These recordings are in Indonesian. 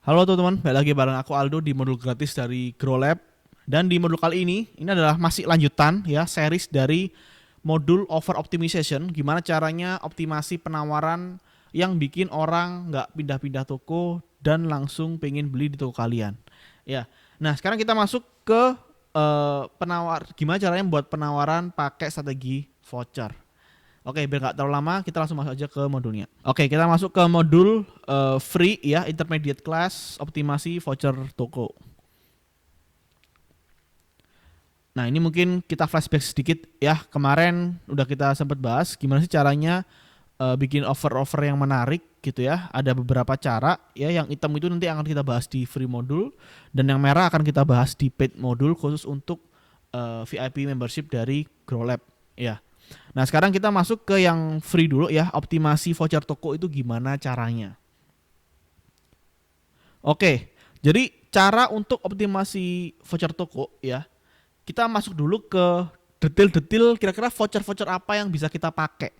Halo teman-teman, balik lagi bareng aku Aldo di modul gratis dari GrowLab. Dan di modul kali ini adalah masih lanjutan ya, series dari modul over optimization. Gimana caranya optimasi penawaran yang bikin orang nggak pindah-pindah toko dan langsung pengen beli di toko kalian. Ya, nah sekarang kita masuk ke gimana caranya membuat penawaran pakai strategi voucher. Oke, biar nggak terlalu lama, kita langsung masuk aja ke modulnya. Oke, kita masuk ke modul free ya, intermediate class, optimasi voucher toko. Nah, ini mungkin kita flashback sedikit ya. Kemarin udah kita sempat bahas gimana sih caranya bikin offer-offer yang menarik gitu ya. Ada beberapa cara ya, yang hitam itu nanti akan kita bahas di free modul dan yang merah akan kita bahas di paid modul khusus untuk VIP membership dari GrowLab ya. Nah sekarang kita masuk ke yang free dulu ya, optimasi voucher toko itu gimana caranya. Oke, jadi cara untuk optimasi voucher toko ya, kita masuk dulu ke detail-detail kira-kira voucher-voucher apa yang bisa kita pakai.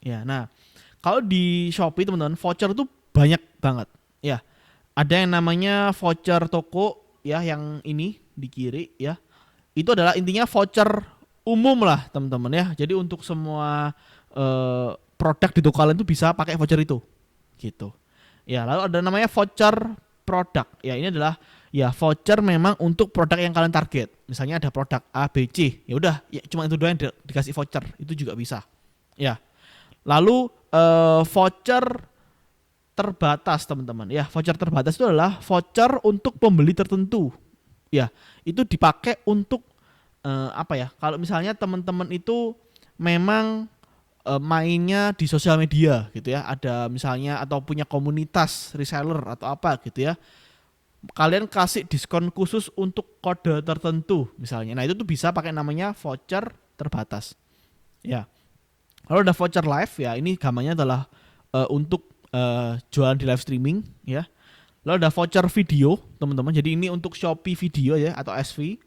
Ya, nah kalau di Shopee teman-teman, voucher itu banyak banget ya. Ada yang namanya voucher toko ya, yang ini di kiri ya. Itu adalah intinya voucher umum lah teman-teman ya. Jadi untuk semua produk di toko kalian tuh bisa pakai voucher itu gitu. Ya, lalu ada namanya voucher produk. Ya, ini adalah ya voucher memang untuk produk yang kalian target. Misalnya ada produk A, B, C. Ya udah, ya cuma itu doang yang dikasih voucher. Itu juga bisa. Ya. Lalu voucher terbatas teman-teman. Ya, voucher terbatas itu adalah voucher untuk pembeli tertentu. Ya, itu dipakai untuk apa ya? Kalau misalnya teman-teman itu memang mainnya di sosial media gitu ya, ada misalnya atau punya komunitas reseller atau apa gitu ya, kalian kasih diskon khusus untuk kode tertentu misalnya. Nah itu tuh bisa pakai namanya voucher terbatas. Ya. Lalu ada voucher live ya, ini gambarnya adalah untuk jualan di live streaming ya. Lalu ada voucher video teman-teman. Jadi ini untuk Shopee video ya atau SV.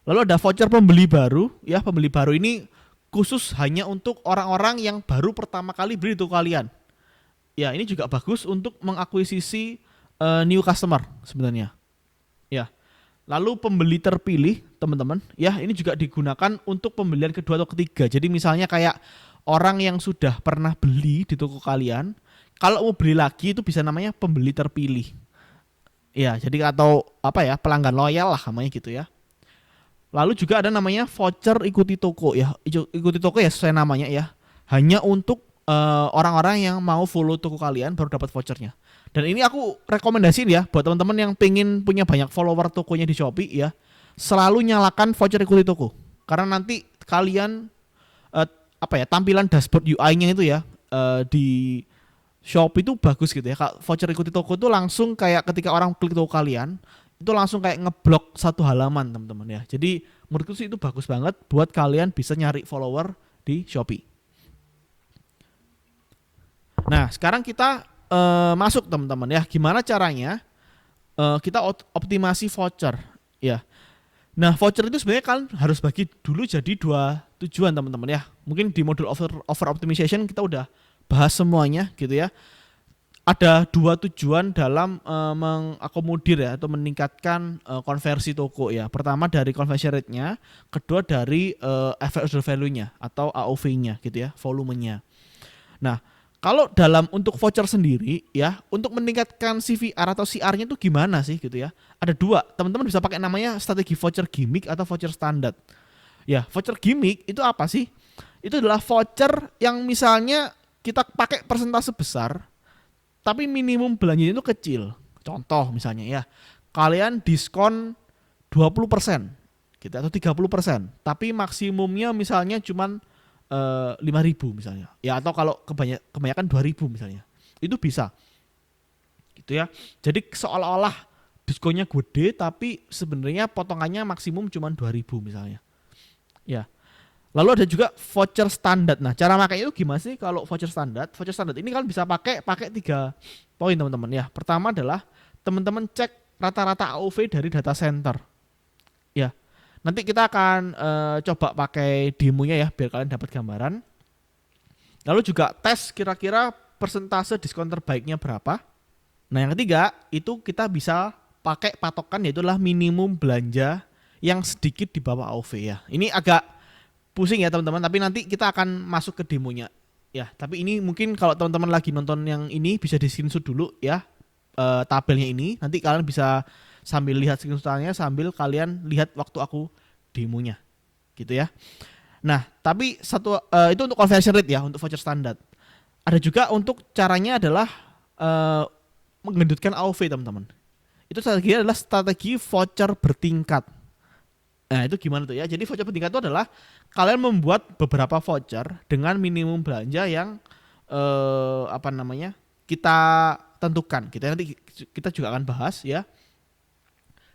Lalu ada voucher pembeli baru ya, pembeli baru ini khusus hanya untuk orang-orang yang baru pertama kali beli di toko kalian. Ya, ini juga bagus untuk mengakuisisi new customer sebenarnya. Ya. Lalu pembeli terpilih, teman-teman, ya ini juga digunakan untuk pembelian kedua atau ketiga. Jadi misalnya kayak orang yang sudah pernah beli di toko kalian, kalau mau beli lagi itu bisa namanya pembeli terpilih. Ya, jadi atau apa ya, pelanggan loyal lah namanya gitu ya. Lalu juga ada namanya voucher ikuti toko ya. Ikuti toko ya sesuai namanya ya. Hanya untuk orang-orang yang mau follow toko kalian baru dapat vouchernya. Dan ini aku rekomendasiin ya buat teman-teman yang pengen punya banyak follower tokonya di Shopee ya. Selalu nyalakan voucher ikuti toko. Karena nanti kalian apa ya, tampilan dashboard UI-nya itu ya di Shopee itu bagus gitu ya. Voucher ikuti toko itu langsung kayak ketika orang klik toko kalian itu langsung kayak ngeblok satu halaman teman-teman ya. Jadi menurutku sih itu bagus banget buat kalian bisa nyari follower di Shopee. Nah sekarang kita masuk teman-teman ya. Gimana caranya kita optimasi voucher ya. Nah voucher itu sebenarnya kalian harus bagi dulu jadi dua tujuan teman-teman ya. Mungkin di modul over optimization kita udah bahas semuanya gitu ya. Ada dua tujuan dalam mengakomodir ya atau meningkatkan konversi toko ya. Pertama dari conversion rate-nya, kedua dari average order value-nya atau AOV-nya gitu ya, volumenya. Nah, kalau dalam untuk voucher sendiri ya, untuk meningkatkan CVR atau CR-nya itu gimana sih gitu ya? Ada dua, teman-teman bisa pakai namanya strategi voucher gimmick atau voucher standar. Ya, voucher gimmick itu apa sih? Itu adalah voucher yang misalnya kita pakai persentase besar tapi minimum belanjanya itu kecil. Contoh misalnya ya, kalian diskon 20% gitu atau 30%, tapi maksimumnya misalnya cuman 5.000 misalnya. Ya atau kalau kebanyakan 2.000 misalnya. Itu bisa. Gitu ya. Jadi seolah-olah diskonnya gede tapi sebenarnya potongannya maksimum cuman 2.000 misalnya. Ya. Lalu ada juga voucher standar. Nah, cara makanya itu gimana sih kalau voucher standar? Voucher standar ini kalian bisa pakai 3 poin teman-teman ya. Pertama adalah teman-teman cek rata-rata AOV dari data center. Ya. Nanti kita akan coba pakai demonya ya biar kalian dapat gambaran. Lalu juga tes kira-kira persentase diskon terbaiknya berapa. Nah, yang ketiga itu kita bisa pakai patokan, yaitu adalah minimum belanja yang sedikit di bawah AOV ya. Ini agak pusing ya teman-teman, tapi nanti kita akan masuk ke demonya. Ya, tapi ini mungkin kalau teman-teman lagi nonton yang ini bisa di screenshot dulu ya, tabelnya ini. Nanti kalian bisa sambil lihat screenshotnya sambil kalian lihat waktu aku demonya. Gitu ya. Nah, tapi itu untuk conversion rate ya, untuk voucher standar. Ada juga untuk caranya adalah menggendutkan AOV teman-teman. Itu strategi adalah strategi voucher bertingkat. Nah, itu gimana tuh ya? Jadi voucher bertingkat itu adalah kalian membuat beberapa voucher dengan minimum belanja yang kita tentukan. Kita juga akan bahas ya.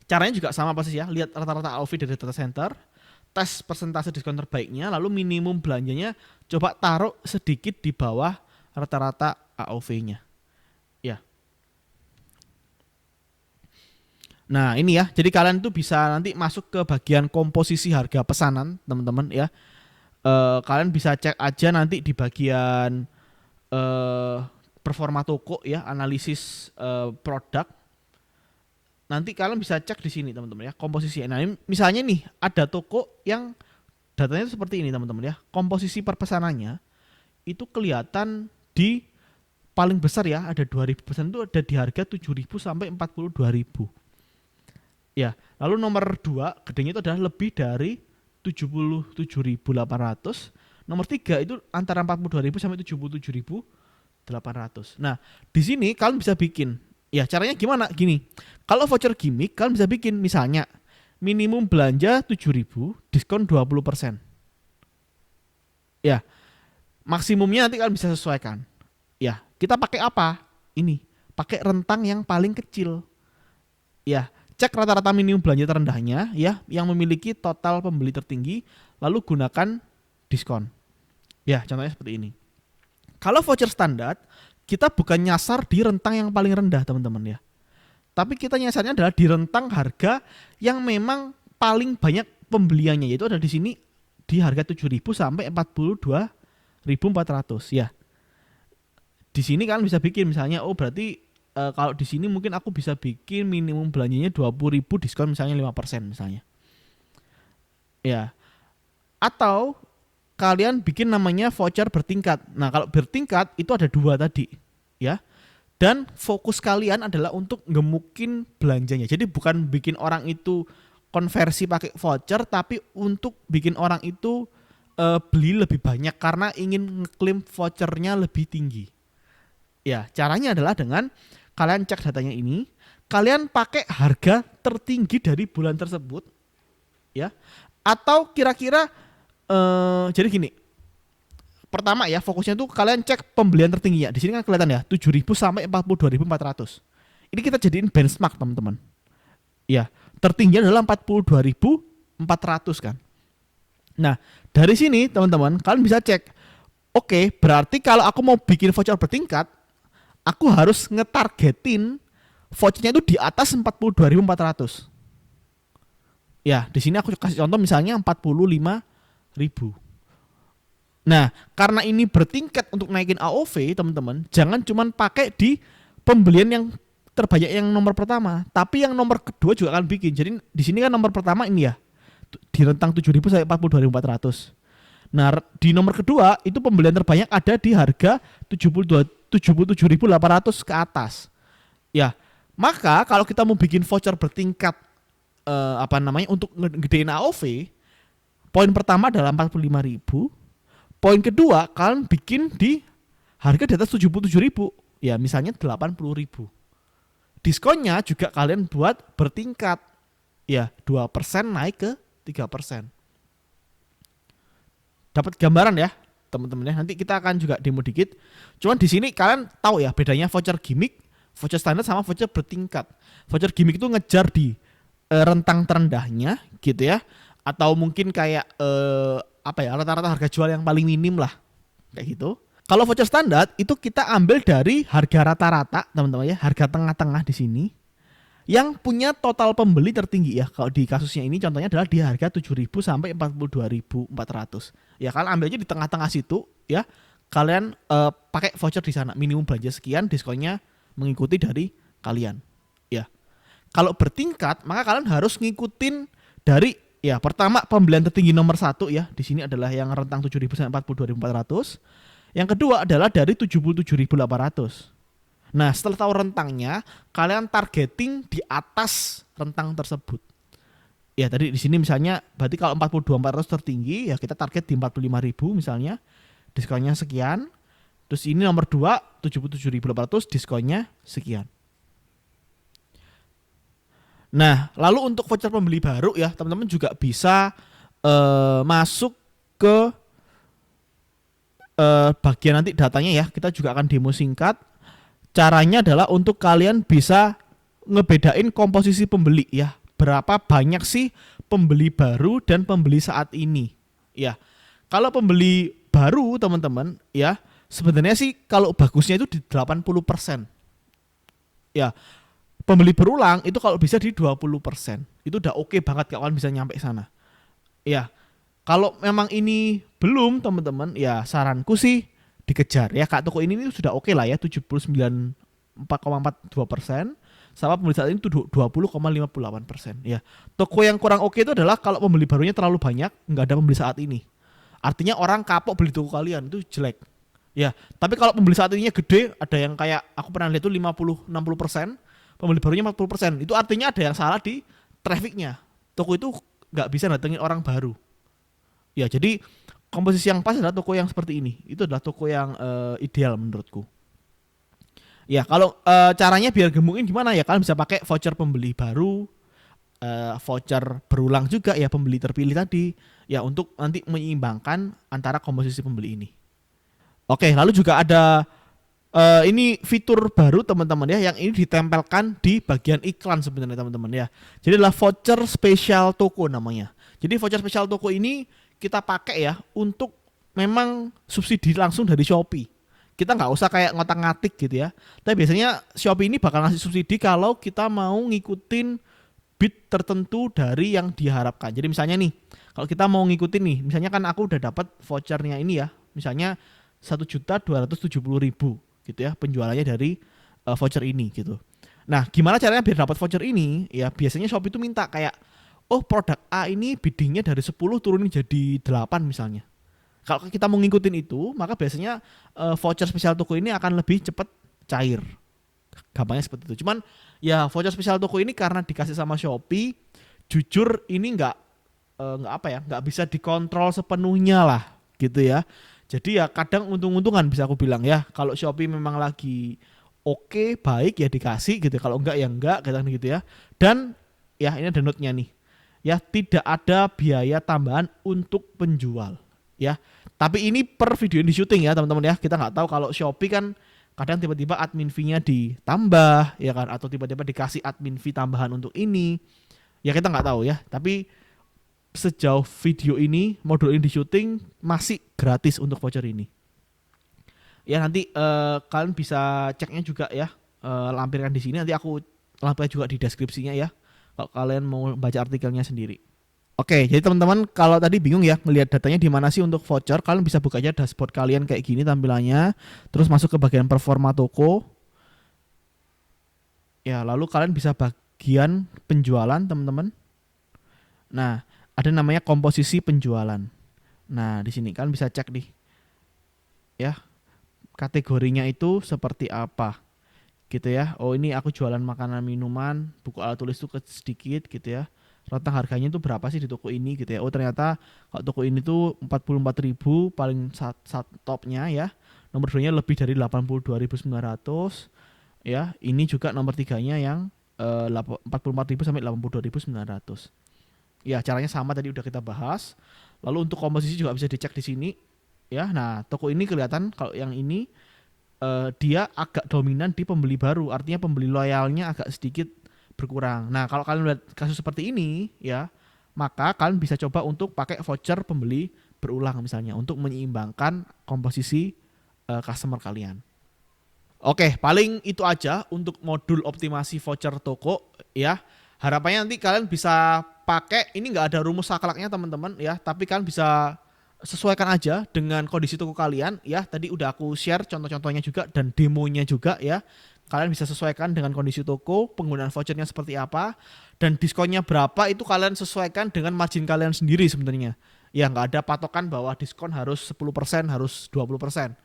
Caranya juga sama persis ya. Lihat rata-rata AOV dari data center, tes persentase diskon terbaiknya, lalu minimum belanjanya coba taruh sedikit di bawah rata-rata AOV-nya. Ya. Nah, ini ya. Jadi kalian tuh bisa nanti masuk ke bagian komposisi harga pesanan, teman-teman ya. Kalian bisa cek aja nanti di bagian performa toko ya, analisis produk. Nanti kalian bisa cek di sini teman-teman ya, komposisi. Nah, ini misalnya nih ada toko yang datanya seperti ini teman-teman ya. Komposisi perpesanannya itu kelihatan di paling besar ya, ada 2.000 pesan itu ada di harga 7.000 sampai 42.000. Ya, lalu nomor 2 gedenya itu adalah lebih dari 77.800. Nomor 3 itu antara 42.000 sampai 77.800. Nah, di sini kalian bisa bikin. Ya, caranya gimana? Gini. Kalau voucher gimmick kalian bisa bikin misalnya minimum belanja 7.000, diskon 20%. Ya. Maksimumnya nanti kalian bisa sesuaikan. Ya, kita pakai apa? Ini, pakai rentang yang paling kecil. Ya, cek rata-rata minimum belanja terendahnya ya, yang memiliki total pembeli tertinggi, lalu gunakan diskon. Ya, contohnya seperti ini. Kalau voucher standar, kita bukan nyasar di rentang yang paling rendah, teman-teman ya. Tapi kita nyasarnya adalah di rentang harga yang memang paling banyak pembeliannya, yaitu ada di sini di harga 7.000 sampai 42.400 ya. Di sini kalian bisa bikin misalnya, oh berarti kalau di sini mungkin aku bisa bikin minimum belanjanya 20.000, diskon misalnya 5% misalnya. Ya. Atau kalian bikin namanya voucher bertingkat. Nah, kalau bertingkat itu ada 2 tadi, ya. Dan fokus kalian adalah untuk ngemukin belanjanya. Jadi bukan bikin orang itu konversi pakai voucher, tapi untuk bikin orang itu beli lebih banyak karena ingin ngeklaim vouchernya lebih tinggi. Ya, caranya adalah dengan kalian cek datanya ini, kalian pakai harga tertinggi dari bulan tersebut, ya. Atau kira-kira jadi gini. Pertama ya, fokusnya tuh kalian cek pembelian tertingginya. Di sini kan kelihatan ya, 7.000 sampai 42.400. Ini kita jadiin benchmark, teman-teman. Ya, tertingginya adalah 42.400 kan. Nah, dari sini teman-teman, kalian bisa cek. Oke, berarti kalau aku mau bikin voucher bertingkat, aku harus ngetargetin vouchernya itu di atas 42.400. Ya, di sini aku kasih contoh misalnya 45.000. Nah, karena ini bertingkat untuk naikin AOV, teman-teman, jangan cuma pakai di pembelian yang terbanyak yang nomor pertama, tapi yang nomor kedua juga akan bikin. Jadi di sini kan nomor pertama ini ya, di rentang 7.000 sampai 42.400. Nah, di nomor kedua itu pembelian terbanyak ada di harga 77.800 ke atas. Ya, maka kalau kita mau bikin voucher bertingkat untuk gedein AOV, poin pertama adalah 45.000. Poin kedua, kalian bikin di harga di atas 77.000. Ya, misalnya 80.000. Diskonnya juga kalian buat bertingkat. Ya, 2% naik ke 3%. Dapat gambaran ya, teman-teman ya. Nanti kita akan juga demo dikit. Cuman di sini kalian tahu ya bedanya voucher gimmick, voucher standar sama voucher bertingkat. Voucher gimmick itu ngejar di rentang terendahnya gitu ya. Atau mungkin kayak rata-rata harga jual yang paling minim lah, kayak gitu. Kalau voucher standar itu kita ambil dari harga rata-rata, teman-teman ya, harga tengah-tengah di sini yang punya total pembeli tertinggi ya. Kalau di kasusnya ini contohnya adalah di harga 7.000 sampai 42.400. Ya, kalian ambil aja di tengah-tengah situ ya. Kalian pakai voucher di sana, minimum belanja sekian, diskonnya mengikuti dari kalian. Ya. Kalau bertingkat, maka kalian harus ngikutin dari ya pertama pembelian tertinggi nomor 1 ya. Di sini adalah yang rentang 7.000 sampai 42.400. Yang kedua adalah dari 77.800. Nah, setelah tahu rentangnya, kalian targeting di atas rentang tersebut. Ya, tadi di sini misalnya berarti kalau 42.400 tertinggi, ya kita target di 45.000 misalnya. Diskonnya sekian. Terus ini nomor 2, 77.800 diskonnya sekian. Nah, lalu untuk voucher pembeli baru ya, teman-teman juga bisa masuk ke bagian nanti datanya ya. Kita juga akan demo singkat. Caranya adalah untuk kalian bisa ngebedain komposisi pembeli ya. Berapa banyak sih pembeli baru dan pembeli saat ini. Ya. Kalau pembeli baru teman-teman ya, sebenarnya sih kalau bagusnya itu di 80%. Ya. Pembeli berulang itu kalau bisa di 20%. Itu udah oke banget kalian bisa nyampe sana. Ya. Kalau memang ini belum teman-teman, ya saranku sih dikejar ya. Kak, toko ini sudah oke lah ya, 79,42%, sama pembeli saat ini itu 20,58% ya. Toko yang kurang oke itu adalah kalau pembeli barunya terlalu banyak, nggak ada pembeli saat ini. Artinya orang kapok beli toko kalian, itu jelek. Ya, tapi kalau pembeli saat ininya gede, ada yang kayak aku pernah lihat tuh 50-60%, pembeli barunya 40%. Itu artinya ada yang salah di trafficnya. Toko itu nggak bisa datengin orang baru. Ya, jadi komposisi yang pas adalah toko yang seperti ini. Itu adalah toko yang ideal menurutku. Ya, kalau caranya biar gemungin gimana ya? Kalian bisa pakai voucher pembeli baru, voucher berulang juga ya pembeli terpilih tadi, ya untuk nanti menyeimbangkan antara komposisi pembeli ini. Oke, lalu juga ada ini fitur baru teman-teman ya, yang ini ditempelkan di bagian iklan sebenarnya teman-teman ya. Jadi adalah voucher spesial toko namanya. Jadi voucher spesial toko ini kita pakai ya untuk memang subsidi langsung dari Shopee. Kita nggak usah kayak ngotak-ngatik gitu ya. Tapi biasanya Shopee ini bakal ngasih subsidi kalau kita mau ngikutin bid tertentu dari yang diharapkan. Jadi misalnya nih, kalau kita mau ngikutin nih, misalnya kan aku udah dapat vouchernya ini ya, misalnya 1.270.000 gitu ya penjualannya dari voucher ini gitu. Nah, gimana caranya biar dapat voucher ini? Ya biasanya Shopee itu minta kayak, oh produk A ini biddingnya dari 10 turunin jadi 8 misalnya. Kalau kita mau ngikutin itu, maka biasanya voucher spesial toko ini akan lebih cepat cair. Gampangnya seperti itu. Cuman ya voucher spesial toko ini karena dikasih sama Shopee, jujur ini nggak bisa dikontrol sepenuhnya lah gitu ya. Jadi ya kadang untung-untungan bisa aku bilang ya. Kalau Shopee memang lagi oke, baik ya dikasih gitu. Kalau enggak ya enggak gitu ya. Dan ya ini ada note-nya nih. Ya tidak ada biaya tambahan untuk penjual ya. Tapi ini per video yang di syuting ya teman-teman ya. Kita nggak tahu kalau Shopee kan kadang tiba-tiba admin fee-nya ditambah ya kan, atau tiba-tiba dikasih admin fee tambahan untuk ini. Ya kita nggak tahu ya. Tapi sejauh video ini modul ini di syuting masih gratis untuk voucher ini. Ya nanti kalian bisa ceknya juga ya. Lampirkan di sini, nanti aku lampirkan juga di deskripsinya ya. Kalau kalian mau baca artikelnya sendiri. Oke, jadi teman-teman kalau tadi bingung ya ngelihat datanya di mana sih untuk voucher, kalian bisa buka aja dashboard kalian kayak gini tampilannya, terus masuk ke bagian performa toko. Ya, lalu kalian bisa bagian penjualan, teman-teman. Nah, ada namanya komposisi penjualan. Nah, di sini kalian bisa cek nih. Ya, kategorinya itu seperti apa. Gitu ya. Oh, ini aku jualan makanan minuman, buku alat tulis itu sedikit gitu ya. Rentang harganya itu berapa sih di toko ini gitu ya. Oh, ternyata kalau toko ini tuh 44.000 paling topnya ya. Nomor 2-nya lebih dari 82.900 ya. Ini juga nomor 3-nya yang 44.000 sampai 82.900. Ya, caranya sama tadi udah kita bahas. Lalu untuk komposisi juga bisa dicek di sini ya. Nah, toko ini kelihatan kalau yang ini dia agak dominan di pembeli baru, artinya pembeli loyalnya agak sedikit berkurang. Nah, kalau kalian lihat kasus seperti ini ya, maka kalian bisa coba untuk pakai voucher pembeli berulang misalnya untuk menyeimbangkan komposisi customer kalian. Oke, paling itu aja untuk modul optimasi voucher toko ya. Harapannya nanti kalian bisa pakai, ini nggak ada rumus sakleknya teman-teman ya, tapi kalian bisa sesuaikan aja dengan kondisi toko kalian ya. Tadi udah aku share contoh-contohnya juga dan demonya juga ya. Kalian bisa sesuaikan dengan kondisi toko, penggunaan vouchernya seperti apa, dan diskonnya berapa itu kalian sesuaikan dengan margin kalian sendiri sebenarnya. Ya nggak ada patokan bahwa diskon harus 10%, harus 20%.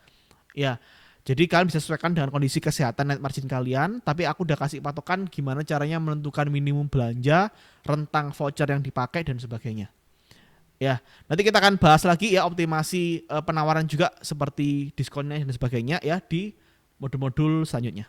Ya, jadi kalian bisa sesuaikan dengan kondisi kesehatan net margin kalian, tapi aku udah kasih patokan gimana caranya menentukan minimum belanja, rentang voucher yang dipakai dan sebagainya. Ya, nanti kita akan bahas lagi ya optimasi penawaran juga seperti diskonnya dan sebagainya ya di modul-modul selanjutnya.